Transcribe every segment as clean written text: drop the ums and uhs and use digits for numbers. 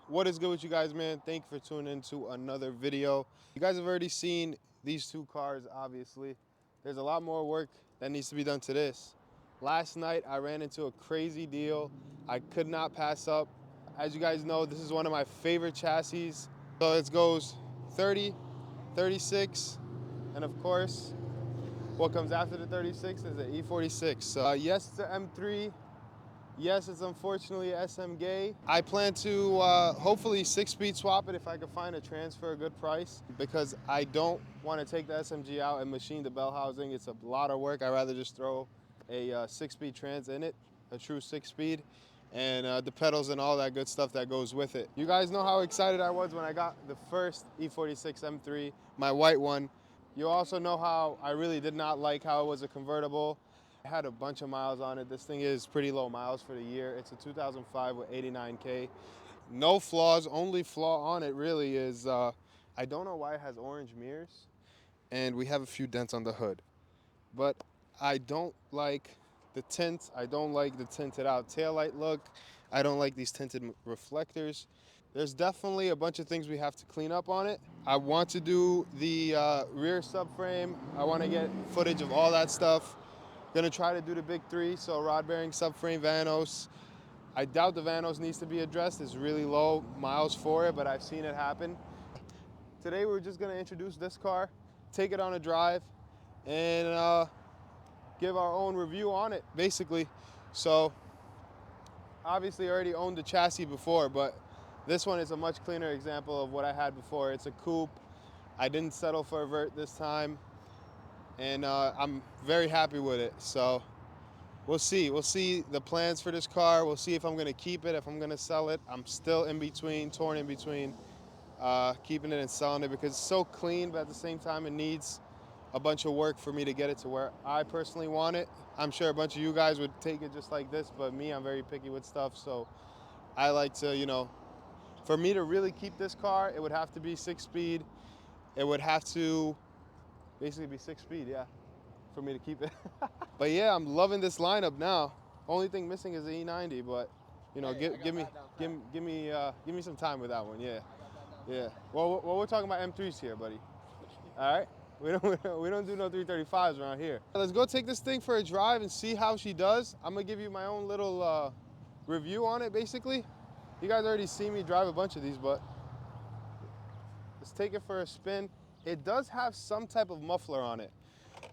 What is good with you guys, man? Thank you for tuning in to another video. You guys have already seen these two cars, obviously. There's a lot more work that needs to be done to this. Last night, I ran into a crazy deal I could not pass up. As you guys know, this is one of my favorite chassis. So it goes 30, 36, and of course, what comes after the 36 is the E46. So yes, it's an M3. Yes, it's unfortunately SM gay. I plan to hopefully 6-speed swap it if I can find a transfer a good price, because I don't want to take the SMG out and machine the bell housing. It's a lot of work. I'd rather just throw a 6-speed trans in it, a true 6-speed, and the pedals and all that good stuff that goes with it. You guys know how excited I was when I got the first E46 M3, my white one. You also know how I really did not like how it was a convertible. It had a bunch of miles on it. This thing is pretty low miles for the year. It's a 2005 with 89K. No flaws. Only flaw on it really is I don't know why it has orange mirrors, and we have a few dents on the hood. But I don't like the tint. I don't like the tinted out taillight look. I don't like these tinted reflectors. There's definitely a bunch of things we have to clean up on it. I want to do the rear subframe. I want to get footage of all that stuff. Gonna try to do the big three, so rod bearing, subframe, vanos. I doubt the vanos needs to be addressed. It's really low miles for it, but I've seen it happen. Today we're just gonna introduce this car, take it on a drive, and give our own review on it, basically. So obviously I already owned the chassis before, but this one is a much cleaner example of what I had before. It's a coupe. I didn't settle for a vert this time, and I'm very happy with it. So we'll see. We'll see the plans for this car. We'll see if I'm gonna keep it, if I'm gonna sell it. I'm still in between, torn in between keeping it and selling it, because it's so clean, but at the same time it needs a bunch of work for me to get it to where I personally want it. I'm sure a bunch of you guys would take it just like this, but me, I'm very picky with stuff. So I like to, for me to really keep this car, it would have to be 6-speed. It would have to basically be 6-speed, yeah, for me to keep it. But yeah, I'm loving this lineup now. Only thing missing is the E90, but give me some time with that one. Yeah, yeah. Well, we're talking about M3s here, buddy. All right. We don't do no 335s around here. Let's go take this thing for a drive and see how she does. I'm gonna give you my own little review on it, basically. You guys already see me drive a bunch of these, but let's take it for a spin. It does have some type of muffler on it.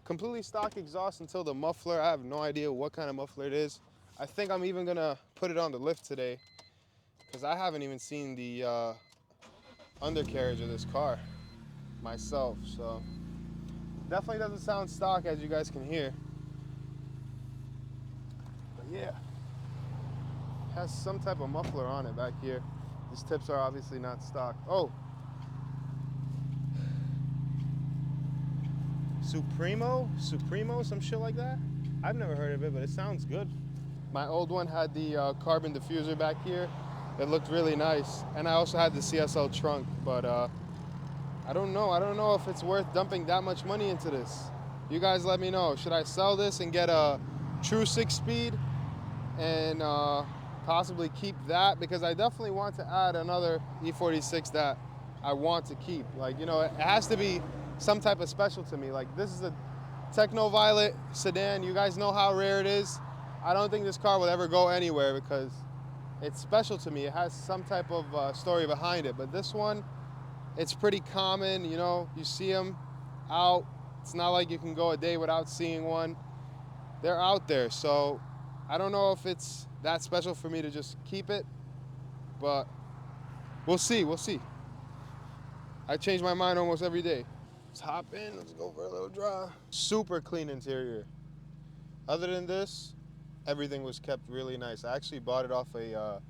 Completely stock exhaust until the muffler. I have no idea what kind of muffler it is. I think I'm even gonna put it on the lift today, because I haven't even seen the undercarriage of this car myself. So definitely doesn't sound stock, as you guys can hear. But yeah, has some type of muffler on it back here. These tips are obviously not stock. Oh, Supremo, some shit like that. I've never heard of it, but it sounds good. My old one had the carbon diffuser back here. It looked really nice. And I also had the CSL trunk, but I don't know. I don't know if it's worth dumping that much money into this. You guys let me know. Should I sell this and get a true 6-speed and possibly keep that? Because I definitely want to add another E46 that I want to keep. Like, it has to be some type of special to me. Like, this is a Techno Violet sedan. You guys know how rare it is. I don't think this car will ever go anywhere because it's special to me. It has some type of story behind it. But this one, it's pretty common. You see them out. It's not like you can go a day without seeing one. They're out there. So I don't know if it's that special for me to just keep it, but we'll see. We'll see. I change my mind almost every day. Let's hop in. Let's go for a little drive. Super clean interior. Other than this, everything was kept really nice. I actually bought it off a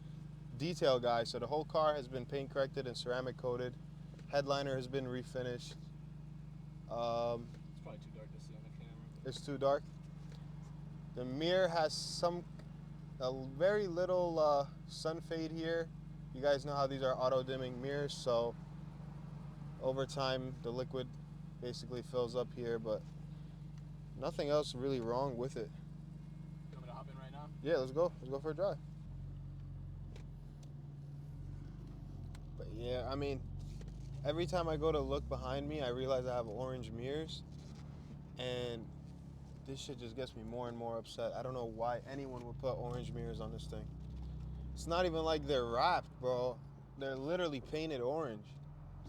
detail guy, so the whole car has been paint corrected and ceramic coated. Headliner has been refinished. It's probably too dark to see on the camera. It's too dark. The mirror has a very little sun fade here. You guys know how these are auto dimming mirrors, so over time the liquid basically fills up here, but nothing else really wrong with it. You want me to hop in right now? Yeah, let's go. Let's go for a drive. Yeah, I mean, every time I go to look behind me, I realize I have orange mirrors, and this shit just gets me more and more upset. I don't know why anyone would put orange mirrors on this thing. It's not even like they're wrapped, bro. They're literally painted orange.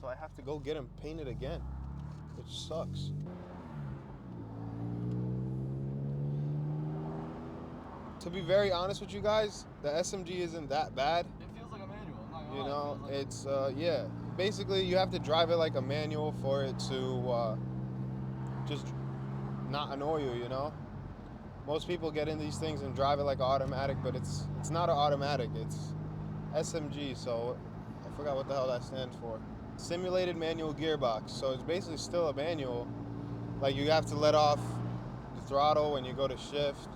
So I have to go get them painted again, which sucks. To be very honest with you guys, the SMG isn't that bad. It feels like a manual. I'm not gonna You lie. know, It feels like it's yeah. Basically, you have to drive it like a manual for it to just not annoy you. You know, most people get in these things and drive it like an automatic, but it's not an automatic. It's SMG. So I forgot what the hell that stands for. Simulated manual gearbox. So it's basically still a manual. Like you have to let off the throttle when you go to shift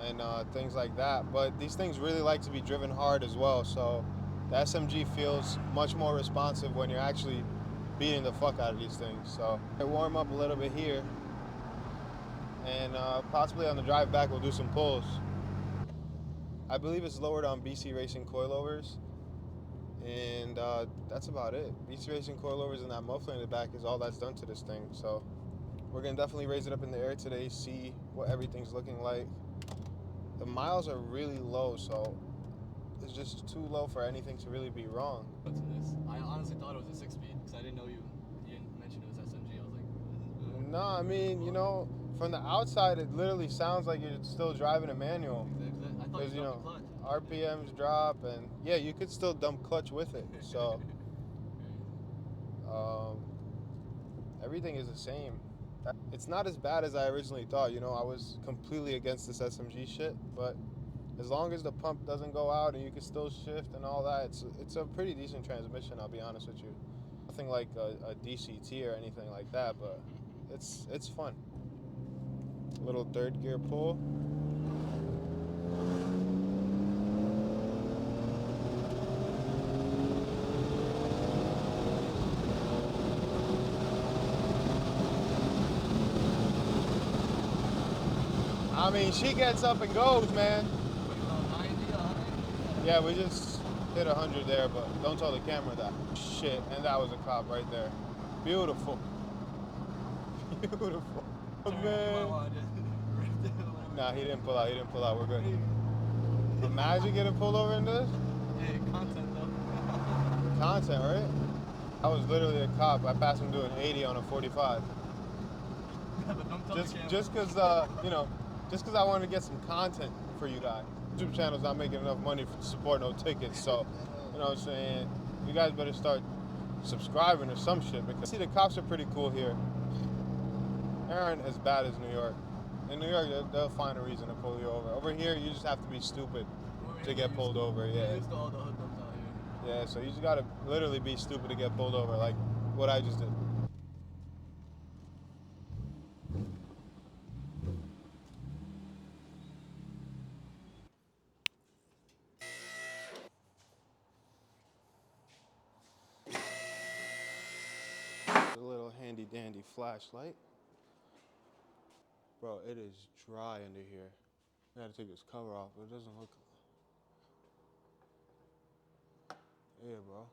and things like that. But these things really like to be driven hard as well. So the SMG feels much more responsive when you're actually beating the fuck out of these things. So I warm up a little bit here, and possibly on the drive back we'll do some pulls. I believe it's lowered on BC Racing coilovers, and that's about it. BC Racing coilovers and that muffler in the back is all that's done to this thing. So we're gonna definitely raise it up in the air today, see what everything's looking like. The miles are really low, so it's just too low for anything to really be wrong. what's in this? I honestly thought it was a 6-speed because I didn't know you didn't mention it was SMG. I was like, No, I mean, you know, from the outside, it literally sounds like you're still driving a manual. exactly. I thought Because, you you dropped know, the clutch. RPMs drop, and yeah, you could still dump clutch with it. So um, everything is the same. It's not as bad as I originally thought. You know, I was completely against this SMG shit, but as long as the pump doesn't go out and you can still shift and all that, it's a pretty decent transmission. I'll be honest with you. Nothing like a DCT or anything like that, but it's fun. A little third gear pull. I mean, she gets up and goes, man. What, about 90, 100? Yeah, we just hit 100 there, but don't tell the camera that. Shit, and that was a cop right there. Beautiful. Beautiful. Oh, Sorry, you might man. want to just rip it, whatever. Nah, he didn't pull out. He didn't pull out. We're good. Imagine getting pulled over in this. Hey, content though. Content, right? I was literally a cop. I passed him doing 80 on a 45. But don't tell Just, the camera. just cause, you know, just cause I wanted to get some content for you guys. YouTube channel's not making enough money to support no tickets, so you know what I'm saying. You guys better start subscribing or some shit. Because see, the cops are pretty cool here. They aren't as bad as New York. In New York, they'll find a reason to pull you over. Over here, you just have to be stupid to get pulled over. We're Yeah. used to all the hoodlums out here. Yeah. So you just gotta literally be stupid to get pulled over, like what I just did. A little handy dandy flashlight. Bro, it is dry under here. I gotta take this cover off, but it doesn't look. Yeah, bro.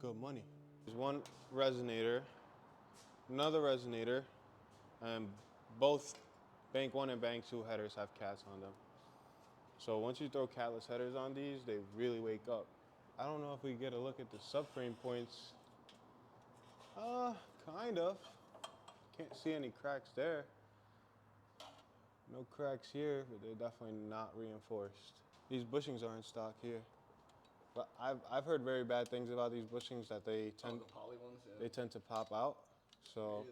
Good money. There's one resonator, another resonator, and both bank 1 and bank 2 headers have cats on them. So once you throw catless headers on these, they really wake up. I don't know if we get a look at the subframe points. Kind of. Can't see any cracks there. No cracks here, but they're definitely not reinforced. These bushings are in stock here. But I've heard very bad things about these bushings that they tend the poly ones, yeah. they tend to pop out. So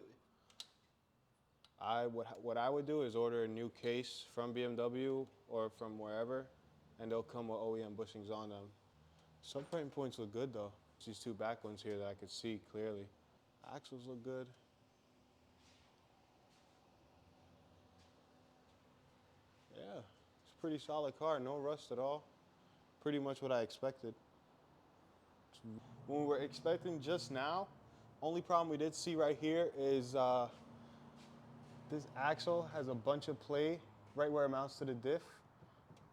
Really? what I would do is order a new case from BMW or from wherever, and they'll come with OEM bushings on them. Subframe points look good though. It's these two back ones here that I could see clearly. Axles look good. Yeah, it's a pretty solid car, no rust at all. Pretty much what I expected. When we were expecting just now, only problem we did see right here is this axle has a bunch of play right where it mounts to the diff.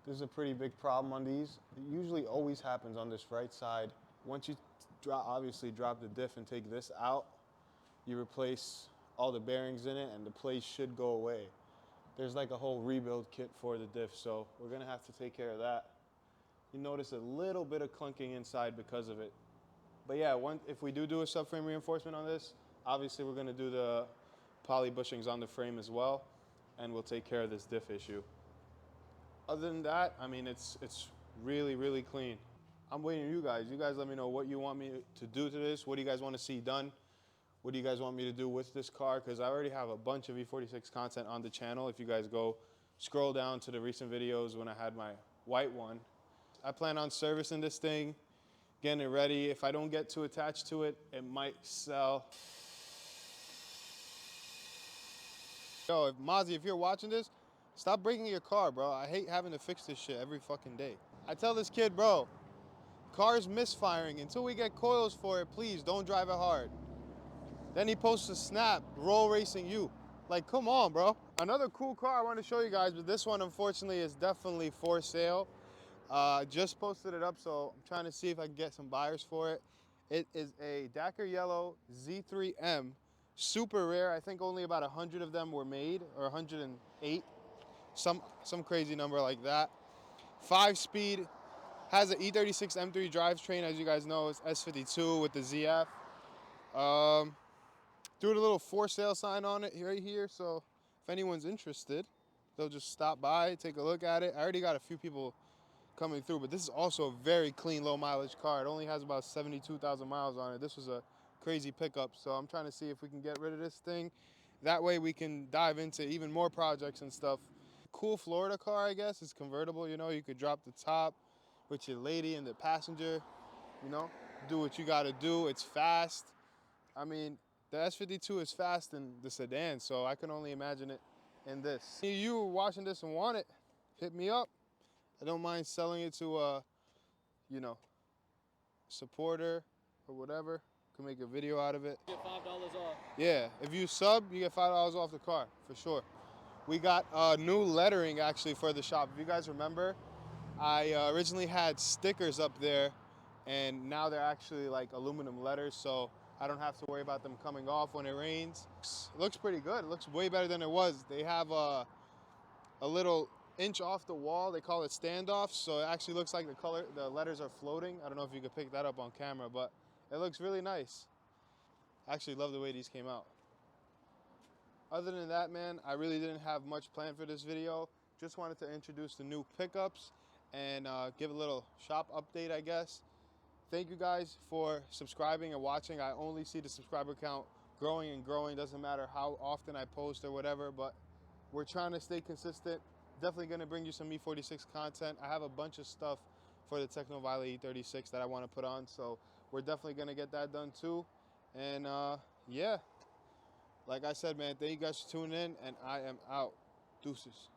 This is a pretty big problem on these. It usually always happens on this right side. Once you obviously drop the diff and take this out, you replace all the bearings in it and the place should go away. There's like a whole rebuild kit for the diff, so we're gonna have to take care of that. You notice a little bit of clunking inside because of it. But yeah, if we do a subframe reinforcement on this, obviously we're gonna do the poly bushings on the frame as well, and we'll take care of this diff issue. Other than that, I mean, it's really, really clean. I'm waiting on you guys. You guys let me know what you want me to do to this. What do you guys want to see done? What do you guys want me to do with this car? Because I already have a bunch of E46 content on the channel. If you guys go scroll down to the recent videos when I had my white one. I plan on servicing this thing, getting it ready. If I don't get too attached to it, it might sell. Yo, if Mozzie, if you're watching this, stop breaking your car, bro. I hate having to fix this shit every fucking day. I tell this kid, bro, car's misfiring. Until we get coils for it, please don't drive it hard. Then he posts a snap, roll racing you. Like, come on, bro. Another cool car I want to show you guys, but this one, unfortunately, is definitely for sale. Just posted it up, so I'm trying to see if I can get some buyers for it. It is a Dakar Yellow Z3M. Super rare. I think only about 100 of them were made, or 108. Some crazy number like that. 5-speed, has an E46 M3 drivetrain, as you guys know. It's S52 with the ZF. Threw a little for sale sign on it right here, so if anyone's interested, they'll just stop by, take a look at it. I already got a few people coming through, but this is also a very clean, low mileage car. It only has about 72,000 miles on it. This was a crazy pickup, so I'm trying to see if we can get rid of this thing. That way we can dive into even more projects and stuff. Cool Florida car, I guess. It's convertible, you know. You could drop the top with your lady and the passenger, you know. Do what you gotta do. It's fast. I mean, the S52 is fast in the sedan, so I can only imagine it in this. If you were watching this and want it, hit me up. I don't mind selling it to a, you know, supporter or whatever. Can make a video out of it. Get $5 off. Yeah, if you sub, you get $5 off the car, for sure. We got new lettering actually for the shop. If you guys remember, I originally had stickers up there, and now they're actually like aluminum letters, so I don't have to worry about them coming off when it rains. It looks pretty good. It looks way better than it was. They have a little inch off the wall. They call it standoffs, so it actually looks like the letters are floating. I don't know if you could pick that up on camera, but it looks really nice. I actually love the way these came out. Other than that, man, I really didn't have much planned for this video. Just wanted to introduce the new pickups and give a little shop update, I guess. Thank you guys for subscribing and watching. I only see the subscriber count growing and growing. Doesn't matter how often I post or whatever, but we're trying to stay consistent. Definitely gonna bring you some E46 content. I have a bunch of stuff for the Techno Violet E36 that I wanna put on, so we're definitely gonna get that done too. And yeah, like I said, man, thank you guys for tuning in, and I am out. Deuces.